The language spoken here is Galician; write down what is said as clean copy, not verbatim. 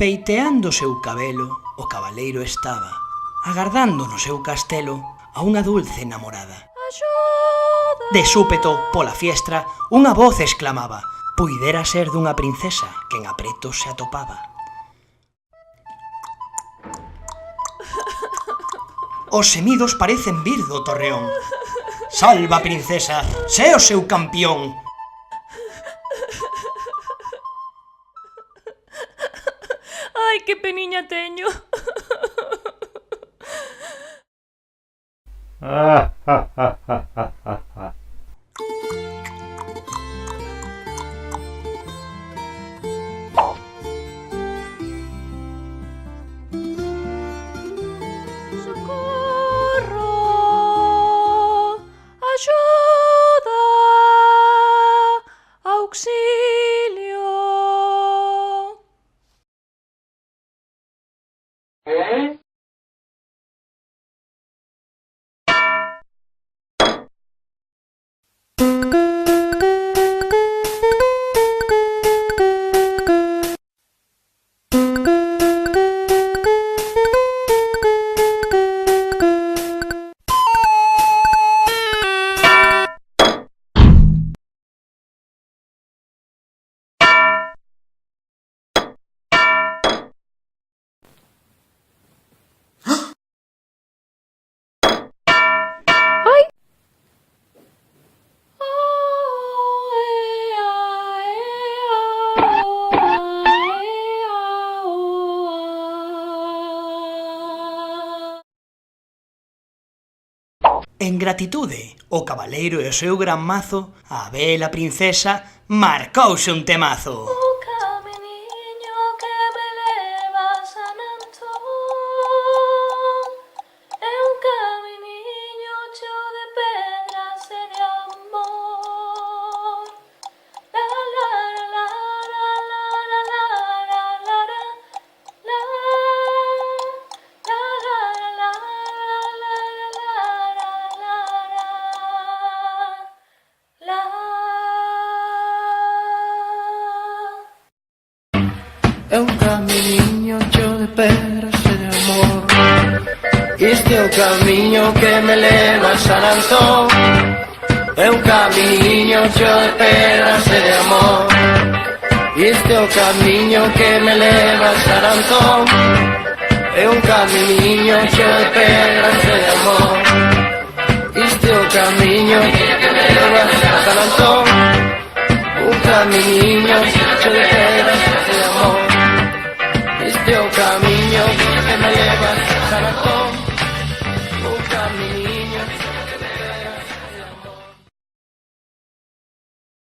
Peiteando o seu cabelo, o cabaleiro estaba, agardando no seu castelo a unha dulce namorada. De súpeto, pola fiestra, unha voz exclamaba: puidera ser dunha princesa que en apretos se atopaba. Os semidos parecen vir do torreón. Salva, princesa, sé o seu campión. Ai, que peniña teño. Socorro, axuda, auxilio. En gratitude, o cabaleiro e o seu gran mazo, a bela princesa marcouse un temazo. O caminiño que me leva a San Antón é un caminiño cheo de pedras e de amor. La la la la la la la la la la la la la É un camiño cheo de pedras e de amor. Este é o camiño que me leva a San Antón. É un camiño cheo de pedras e de amor. Este é o camiño que me leva a San Antón. É un camiño cheo de pedras e de amor. Este é o camiño que me leva a San Antón. Un camiño cheo de pedras e de amor. Este é o camiño que me leva a San Antón. Un camiño